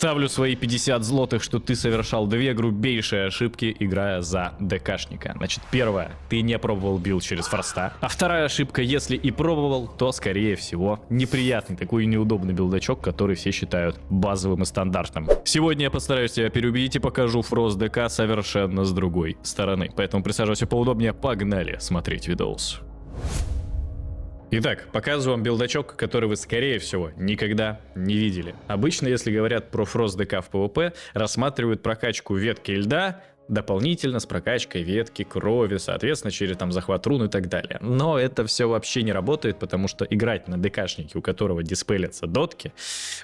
Ставлю свои 50 злотых, что ты совершал две грубейшие ошибки, играя за ДКшника. Значит, первая, ты не пробовал билд через форста. А вторая ошибка, если и пробовал, то, скорее всего, неприятный такой неудобный билдачок, который все считают базовым и стандартным. Сегодня я постараюсь тебя переубедить и покажу фрост ДК совершенно с другой стороны. Поэтому присаживайся поудобнее, погнали смотреть видос. Итак, показываю вам билдачок, который вы, скорее всего, никогда не видели. Обычно, если говорят про фрост ДК в ПВП, рассматривают прокачку ветки льда, дополнительно с прокачкой ветки крови, соответственно, через там захват рун и так далее. Но это все вообще не работает, потому что играть на ДКшнике, у которого диспелятся дотки,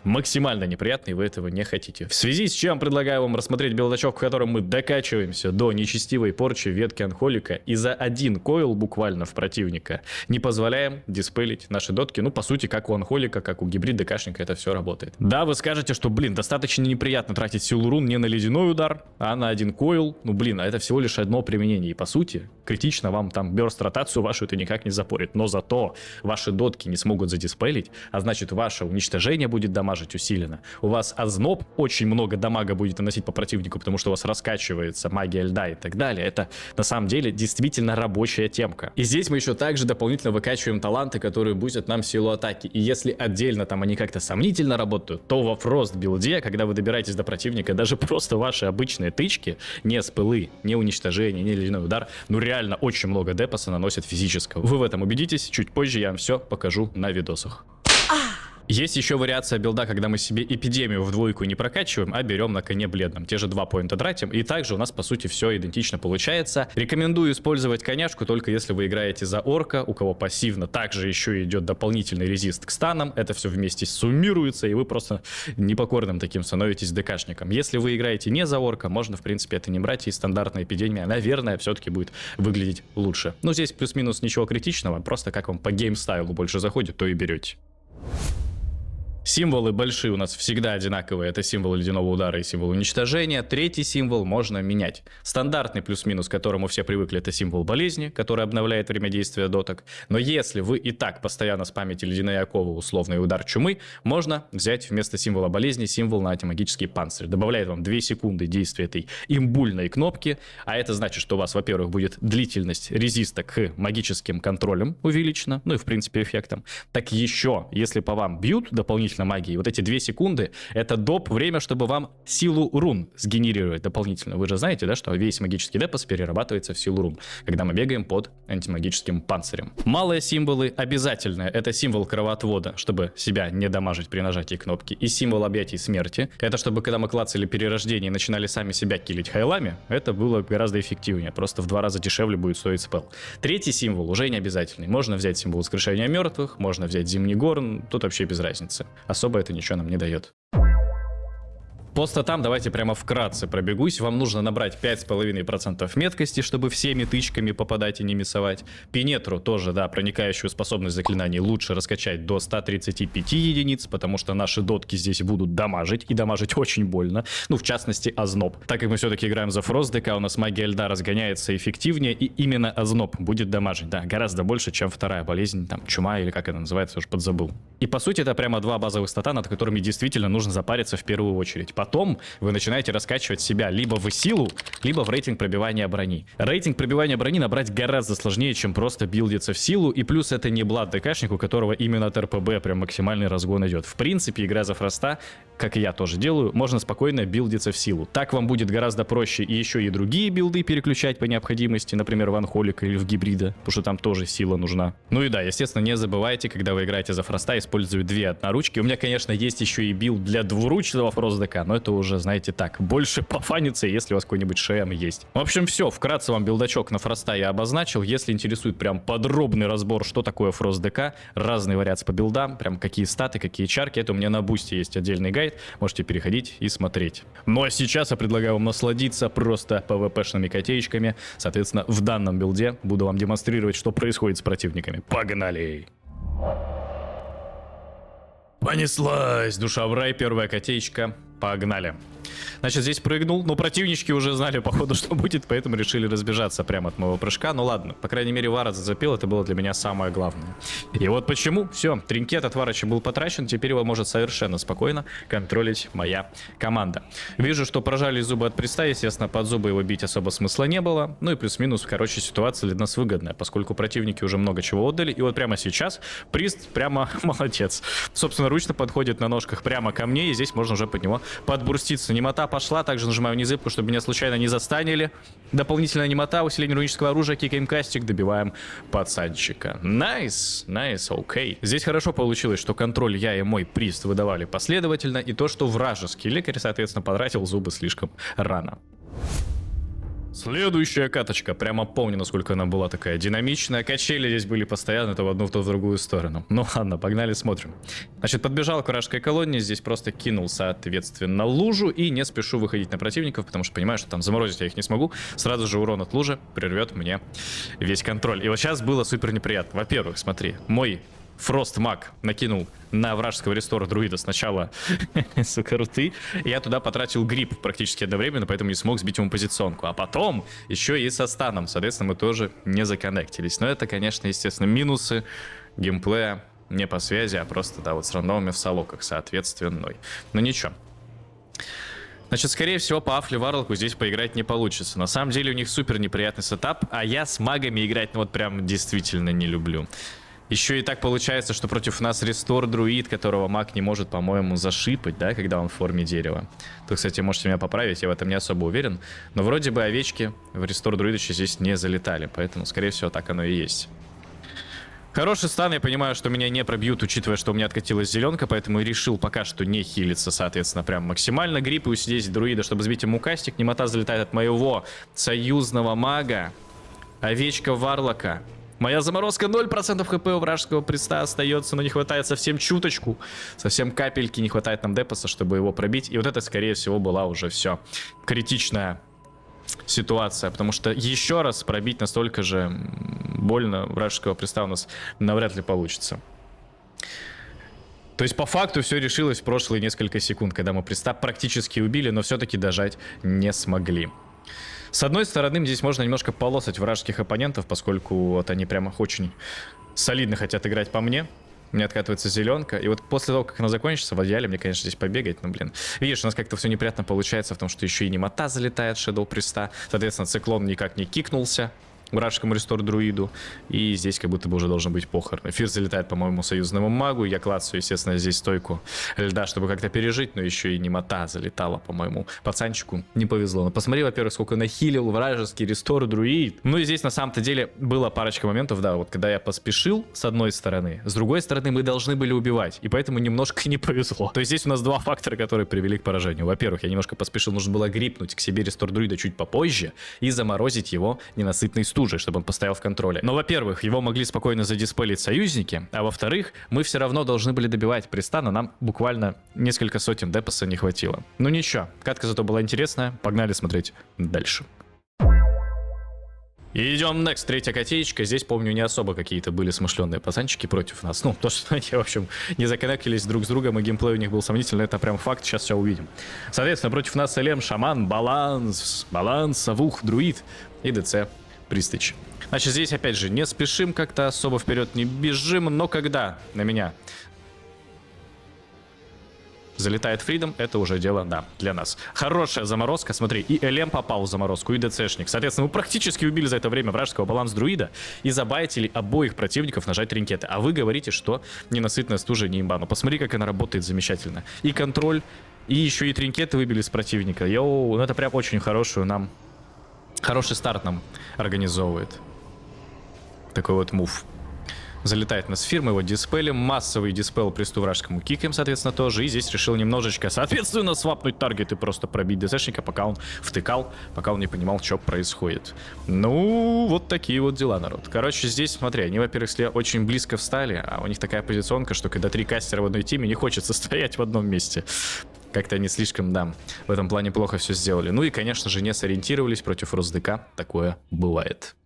максимально неприятно, и вы этого не хотите. В связи с чем предлагаю вам рассмотреть билдачок, в котором мы докачиваемся до нечестивой порчи ветки анхолика и за один койл буквально в противника не позволяем диспелить наши дотки. Ну, по сути, как у анхолика, как у гибрид ДКшника это все работает. Да, вы скажете, что, блин, достаточно неприятно тратить силу рун не на ледяной удар, а на один койл. Ну блин, а это всего лишь одно применение, и по сути, критично вам там бёрст ротацию вашу это никак не запорит, но зато ваши дотки не смогут задиспелить, а значит ваше уничтожение будет дамажить усиленно. У вас озноб очень много дамага будет наносить по противнику, потому что у вас раскачивается магия льда и так далее. Это на самом деле действительно рабочая темка. И здесь мы еще также дополнительно выкачиваем таланты, которые бустят нам силу атаки. И если отдельно там они как-то сомнительно работают, то во фрост билде, когда вы добираетесь до противника, даже просто ваши обычные тычки, не спылы, не уничтожение, не ледяной удар, ну реально очень много депаса наносят физического. Вы в этом убедитесь, чуть позже я вам все покажу на видосах. Есть еще вариация билда, когда мы себе эпидемию в двойку не прокачиваем, а берем на коне бледном. Те же 2 поинта тратим, и также у нас по сути все идентично получается. Рекомендую использовать коняшку только если вы играете за орка, у кого пассивно также еще идет дополнительный резист к станам. Это все вместе суммируется, и вы просто непокорным таким становитесь ДКшником. Если вы играете не за орка, можно в принципе это не брать, и стандартная эпидемия, наверное, все-таки будет выглядеть лучше. Но здесь плюс-минус ничего критичного, просто как вам по геймстайлу больше заходит, то и берете. Символы большие у нас всегда одинаковые. Это символ ледяного удара и символ уничтожения. Третий символ можно менять. Стандартный плюс-минус, к которому все привыкли, это символ болезни, который обновляет время действия доток. Но если вы и так постоянно спамите ледяные оковы, условный удар чумы, можно взять вместо символа болезни символ на антимагический панцирь. Добавляет вам 2 секунды действия этой имбульной кнопки. А это значит, что у вас, во-первых, будет длительность резиста к магическим контролям увеличена, ну и в принципе эффектом. Так еще, если по вам бьют дополнительно магии, вот эти 2 секунды это доп время, чтобы вам силу рун сгенерировать дополнительно. Вы же знаете, да, что весь магический депос перерабатывается в силу рун, когда мы бегаем под антимагическим панцирем. Малые символы обязательные. Это символ кровоотвода, чтобы себя не дамажить при нажатии кнопки, и символ объятий смерти. Это чтобы когда мы клацали перерождение и начинали сами себя киллить хайлами, это было гораздо эффективнее, просто в 2 раза дешевле будет стоить спелл. Третий символ уже не обязательный. Можно взять символ воскрешения мертвых, можно взять зимний горн, тут вообще без разницы. Особо это ничего нам не дает. По статам давайте прямо вкратце пробегусь. Вам нужно набрать 5,5% меткости, чтобы всеми тычками попадать и не миссовать. Пенетру тоже, да, проникающую способность заклинаний лучше раскачать до 135 единиц, потому что наши дотки здесь будут дамажить, и дамажить очень больно. Ну, в частности, озноб. Так как мы все-таки играем за фрост ДК, у нас магия льда разгоняется эффективнее, и именно озноб будет дамажить, да, гораздо больше, чем вторая болезнь, там, чума или как это называется, уже подзабыл. И по сути это прямо 2 базовых стата, над которыми действительно нужно запариться в первую очередь. Потом вы начинаете раскачивать себя либо в силу, либо в рейтинг пробивания брони. Рейтинг пробивания брони набрать гораздо сложнее, чем просто билдиться в силу, и плюс это не блад ДКшник, у которого именно от РПБ прям максимальный разгон идет. В принципе, игра за фроста, как и я тоже делаю, можно спокойно билдиться в силу. Так вам будет гораздо проще и еще и другие билды переключать по необходимости, например, в анхолика или в гибрида, потому что там тоже сила нужна. Ну и да, естественно, не забывайте, когда вы играете за фроста, использовать 2 одноручки. У меня, конечно, есть еще и билд для двуручного фрост ДК, но это уже, знаете, так, больше пофанится, если у вас какой-нибудь ШМ есть. В общем, все, вкратце вам билдачок на фроста я обозначил. Если интересует прям подробный разбор, что такое фрост ДК, разные вариации по билдам, прям какие статы, какие чарки, это у меня на бусте есть отдельный гайд, можете переходить и смотреть. Ну а сейчас я предлагаю вам насладиться просто ПВПшными котеечками. Соответственно, в данном билде буду вам демонстрировать, что происходит с противниками. Погнали! Понеслась! Душа в рай, первая котеечка. Погнали. Значит, здесь прыгнул, но противнички уже знали, походу, что будет, поэтому решили разбежаться прямо от моего прыжка. Ну ладно, по крайней мере, Вара зацепил, это было для меня самое главное. И вот почему. Все, тринкет от Варыча был потрачен, теперь его может совершенно спокойно контролить моя команда. Вижу, что прожали зубы от приста, естественно, под зубы его бить особо смысла не было. Ну и плюс-минус, короче, ситуация для нас выгодная, поскольку противники уже много чего отдали. И вот прямо сейчас прист прямо молодец. Собственно, ручно подходит на ножках прямо ко мне, и здесь можно уже под него подбурститься. Немота пошла, также нажимаю незыпку, чтобы меня случайно не застанили. Дополнительная немота, усиление рунического оружия, кикаем кастик, добиваем пацанчика. Найс, найс, окей. Здесь хорошо получилось, что контроль я и мой прист выдавали последовательно, и то, что вражеский лекарь, соответственно, потратил зубы слишком рано. Следующая каточка. Прямо помню, насколько она была такая динамичная. Качели здесь были постоянно, то в одну, то в другую сторону. Ну ладно, погнали, смотрим. Значит, подбежал к вражеской колонне, здесь просто кинул, соответственно, лужу. И не спешу выходить на противников, потому что понимаю, что там заморозить я их не смогу. Сразу же урон от лужи прервет мне весь контроль. И вот сейчас было супер неприятно. Во-первых, смотри, мой Фрост Маг накинул на вражеского рестора друида сначала, сука, руты. Я туда потратил грипп практически одновременно, поэтому не смог сбить ему позиционку. А потом еще и со станом, соответственно, мы тоже не законнектились. Но это, конечно, естественно, минусы геймплея не по связи, а просто, да, вот с рандомами в солоках, соответственно. Но ничего. Значит, скорее всего, по Афле Варлоку здесь поиграть не получится. На самом деле у них супер неприятный сетап, а я с магами играть, ну вот прям действительно не люблю. Еще и так получается, что против нас рестор друид, которого маг не может, по-моему, зашипать, да, когда он в форме дерева. То, кстати, можете меня поправить, я в этом не особо уверен. Но вроде бы овечки в рестор друида еще здесь не залетали, поэтому, скорее всего, так оно и есть. Хороший стан, я понимаю, что меня не пробьют, учитывая, что у меня откатилась зеленка, поэтому и решил пока что не хилиться, соответственно, прям максимально. Грипп и усидеть друида, чтобы сбить ему кастик. Немота залетает от моего союзного мага. Овечка Варлока. Моя заморозка 0% хп у вражеского приста остается, но не хватает совсем чуточку. Совсем капельки не хватает нам депоса, чтобы его пробить. И вот это, скорее всего, была уже все критичная ситуация. Потому что еще раз пробить настолько же больно вражеского приста у нас навряд ли получится. То есть, по факту, все решилось в прошлые несколько секунд, когда мы приста практически убили, но все-таки дожать не смогли. С одной стороны, здесь можно немножко полосать вражеских оппонентов, поскольку вот они прямо очень солидно хотят играть по мне. У меня откатывается зеленка. И вот после того, как она закончится, в идеале мне, конечно, здесь побегать. Ну, блин. Видишь, у нас как-то все неприятно получается в том, что еще и немота залетает Shadow Приста. Соответственно, циклон никак не кикнулся вражескому рестор друиду. И здесь как будто бы уже должен быть похорон. Эфир залетает, по-моему, союзному магу. Я клацаю, естественно, здесь стойку льда, чтобы как-то пережить. Но еще и немота залетала, по-моему, пацанчику. Не повезло. Но посмотри, во-первых, сколько нахилил вражеский рестор друид. Ну и здесь на самом-то деле была парочка моментов, да, вот когда я поспешил с одной стороны. С другой стороны, мы должны были убивать. И поэтому немножко не повезло. То есть здесь у нас два фактора, которые привели к поражению. Во-первых, я немножко поспешил. Нужно было грипнуть к себе рестор друида чуть попозже и заморозить его ненасытной стужей, чтобы он постоял в контроле. Но, во-первых, его могли спокойно задиспелить союзники, а во-вторых, мы все равно должны были добивать приста, но нам буквально несколько сотен депоса не хватило. Ну ничего, катка зато была интересная, погнали смотреть дальше. И идем next, третья котеечка. Здесь, помню, не особо какие-то были смышленные пацанчики против нас. Ну, то, что они, в общем, не законнектились друг с другом, и геймплей у них был сомнительный, это прям факт, сейчас все увидим. Соответственно, против нас Элем, Шаман, Баланс, Савух, Друид и ДЦ Пристыч. Значит, здесь, опять же, не спешим как-то, особо вперед не бежим, но когда на меня залетает Фридом, это уже дело, да, для нас. Хорошая заморозка, смотри, и Элем попал в заморозку, и ДЦшник. Соответственно, мы практически убили за это время вражеского баланс друида и забайтили обоих противников нажать тринкеты. А вы говорите, что ненасытная стужа не имба. Но посмотри, как она работает замечательно. И контроль, и еще и тринкеты выбили с противника. Йоу, ну это прям очень хороший старт нам организовывает. Такой вот мув. Залетает на сфир, мы его диспелим. Массовый диспел присту вражескому кикаем, соответственно, тоже. И здесь решил немножечко, соответственно, свапнуть таргет и просто пробить ДСшника, пока он втыкал, пока он не понимал, что происходит. Ну, вот такие вот дела, народ. Короче, здесь, смотри, они, во-первых, очень близко встали, а у них такая позиционка, что когда 3 кастера в одной теме, не хочется стоять в одном месте. Как-то они слишком, да, в этом плане плохо все сделали. Ну и, конечно же, не сориентировались против РосДК. Такое бывает.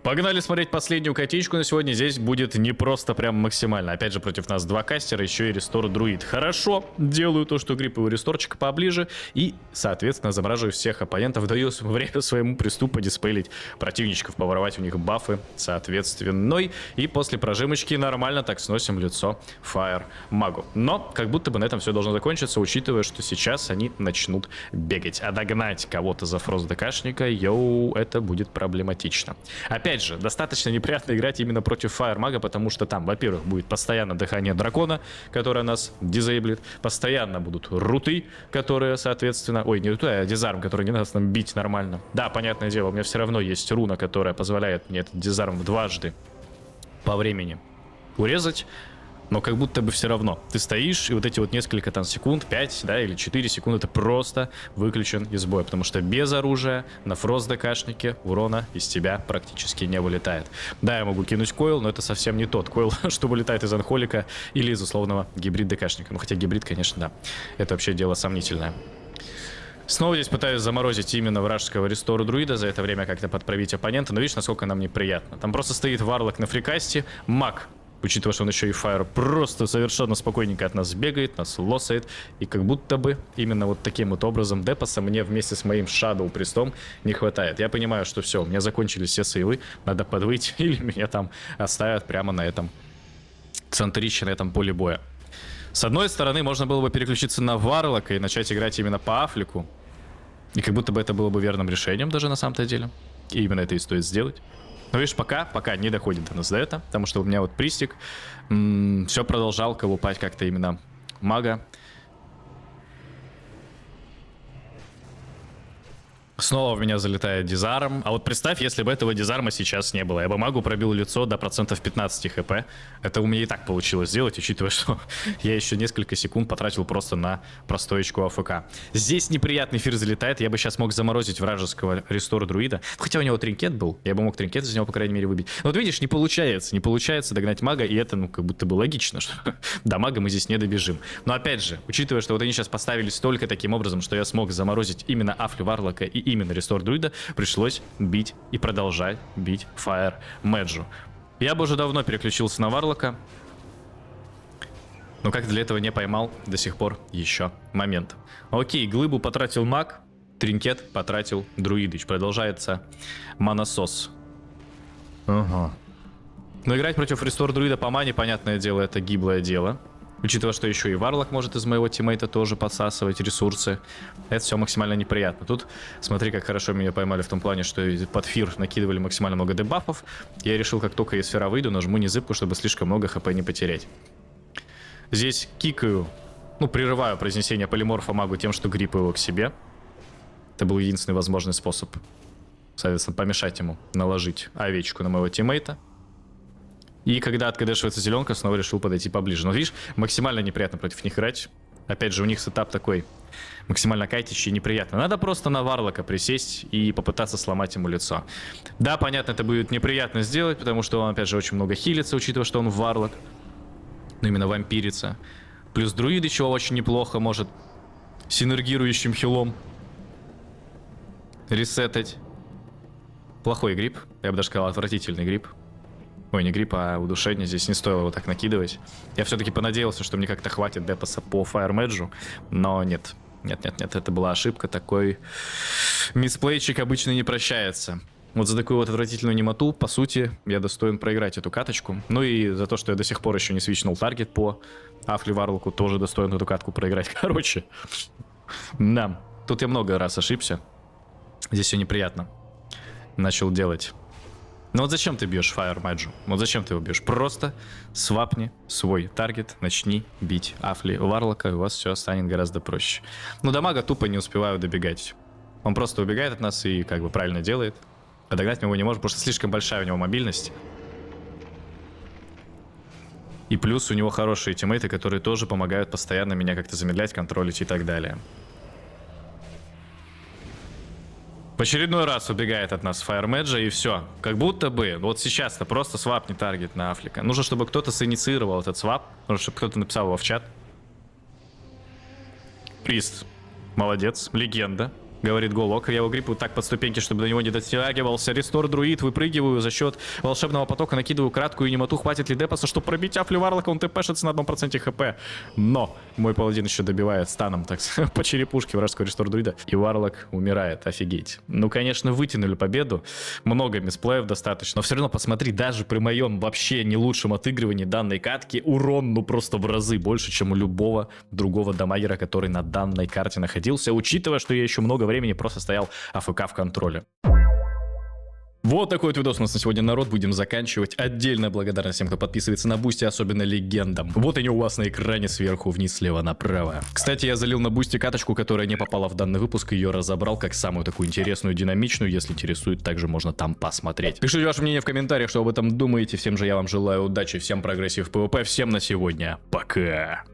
Погнали смотреть последнюю котичку на сегодня. Здесь будет не просто прям максимально. Опять же, против нас два кастера, еще и рестор друид. Хорошо, делаю то, что гриповый ресторчик поближе. И, соответственно, замораживаю всех оппонентов. Даю время своему приступу диспелить противничков, поворовать у них бафы, соответственно. И после прожимочки нормально так сносим лицо Fire магу. Но, как будто бы на этом все должно закончиться, учитывая, что сейчас они начнут бегать. А догнать кого-то за фрост ДКшника, йоу, это будет проблематично. Опять же, достаточно неприятно играть именно против Fire мага, потому что там, во-первых, будет постоянно дыхание дракона, которое нас дизейблит, постоянно будут руты, которые, соответственно... Ой, не руты, а дизарм, который не даст нам бить нормально. Да, понятное дело, у меня все равно есть руна, которая позволяет мне этот дизарм дважды по времени урезать. Но как будто бы все равно. Ты стоишь, и вот эти вот несколько там секунд, 5, да, или 4 секунды, ты просто выключен из боя. Потому что без оружия на фрост ДКшнике урона из тебя практически не вылетает. Да, я могу кинуть койл, но это совсем не тот койл, что вылетает из анхолика или из условного гибрид ДКшника. Ну, хотя гибрид, конечно, да. Это вообще дело сомнительное. Снова здесь пытаюсь заморозить именно вражеского рестора друида, за это время как-то подправить оппонента, но видишь, насколько нам неприятно. Там просто стоит варлок на фрикасте, маг, учитывая, что он еще и Fire, просто совершенно спокойненько от нас бегает, нас лосает. И как будто бы именно вот таким вот образом депаса мне вместе с моим Shadow Пристом не хватает. Я понимаю, что все, у меня закончились все сейвы, надо подвыть, или меня там оставят прямо на этом центрище, на этом поле боя. С одной стороны, можно было бы переключиться на Варлока и начать играть именно по Афлику. И как будто бы это было бы верным решением даже на самом-то деле. И именно это и стоит сделать. Но видишь, пока не доходит до нас до этого, потому что у меня вот пристик все продолжал колупать как-то именно мага. Снова в меня залетает дизарм. А вот представь, если бы этого дизарма сейчас не было. Я бы магу пробил лицо до процентов 15 хп. Это у меня и так получилось сделать, учитывая, что я еще несколько секунд потратил просто на простоечку АФК. Здесь неприятный эфир залетает. Я бы сейчас мог заморозить вражеского рестора друида. Хотя у него тринкет был. Я бы мог тринкет из него, по крайней мере, выбить. Но вот видишь, не получается. Не получается догнать мага. И это, ну, как будто бы логично, что до мага мы здесь не добежим. Но опять же, учитывая, что вот они сейчас поставились только таким образом, что я смог заморозить именно Афлю Варлока и именно рестор друида, пришлось бить и продолжать бить Fire Мэджу. Я бы уже давно переключился на Варлока, но как для этого не поймал до сих пор еще момент. Окей, глыбу потратил маг, тринкет потратил друидыч. Продолжается манасос. Ага. Но играть против рестор друида по мане, понятное дело, это гиблое дело. Учитывая, что еще и Варлок может из моего тиммейта тоже подсасывать ресурсы. Это все максимально неприятно. Тут смотри, как хорошо меня поймали в том плане, что под фир накидывали максимально много дебафов. Я решил, как только из фира выйду, нажму незыпку, чтобы слишком много хп не потерять. Здесь кикаю, ну, прерываю произнесение полиморфа магу тем, что гриппаю его к себе. Это был единственный возможный способ, соответственно, помешать ему наложить овечку на моего тиммейта. И когда откадешивается зеленка, снова решил подойти поближе. Но видишь, максимально неприятно против них играть. Опять же, у них сетап такой максимально кайтящий и неприятно. Надо просто на Варлока присесть и попытаться сломать ему лицо. Да, понятно, это будет неприятно сделать, потому что он, опять же, очень много хилится, учитывая, что он Варлок. Но именно вампирица. Плюс друид еще очень неплохо может синергирующим хилом ресетать. Плохой грипп. Я бы даже сказал, отвратительный грипп. Ой, не грипп, а удушение. Здесь не стоило его так накидывать. Я все-таки понадеялся, что мне как-то хватит депаса по Fire Мэджу, но нет. Нет, это была ошибка. Такой мисплейчик обычно не прощается. Вот за такую вот отвратительную немоту, по сути, я достоин проиграть эту каточку. Ну и за то, что я до сих пор еще не свичнул таргет по Афли Варлоку, тоже достоин эту катку проиграть. Короче, да, тут я много раз ошибся. Здесь все неприятно начал делать. Ну вот зачем ты бьешь Fire Мэджу? Вот зачем ты его бьешь? Просто свапни свой таргет, начни бить Афли Варлока, и у вас все станет гораздо проще. Ну до мага тупо не успеваю добегать. Он просто убегает от нас и как бы правильно делает. А догнать мы его не можем, потому что слишком большая у него мобильность. И плюс у него хорошие тиммейты, которые тоже помогают постоянно меня как-то замедлять, контролить и так далее. В очередной раз убегает от нас Fire Мэджа, и все. Как будто бы, вот сейчас-то просто свапни таргет на Афлика. Нужно, чтобы кто-то синициировал этот свап. Нужно, чтобы кто-то написал его в чат. Прист. Молодец. Легенда. говорит Голок. Я его гриппу так под ступеньки, чтобы до него не дотягивался. Рестор друид, выпрыгиваю за счет волшебного потока, накидываю краткую немоту. Хватит ли депаса, чтобы пробить афлю Варлока? Он тпшится на 1% хп. Но мой паладин еще добивает станом так по черепушке вражеского рестор друида. И Варлок умирает. Офигеть. Ну, конечно, вытянули победу. Много мисплеев достаточно. Но все равно посмотри, даже при моем вообще не лучшем отыгрывании данной катки урон, ну, просто в разы больше, чем у любого другого дамагера, который на данной карте находился, учитывая, что я еще много времени просто стоял АФК в контроле. Вот такой вот видос у нас на сегодня, народ. Будем заканчивать. Отдельная благодарность всем, кто подписывается на Бусти, особенно легендам. Вот они у вас на экране сверху вниз, слева направо. Кстати, я залил на Бусти каточку, которая не попала в данный выпуск. Ее разобрал как самую такую интересную, динамичную. Если интересует, также можно там посмотреть. Пишите ваше мнение в комментариях, что об этом думаете. Всем же я вам желаю удачи, всем прогрессив в PvP. Всем на сегодня. Пока.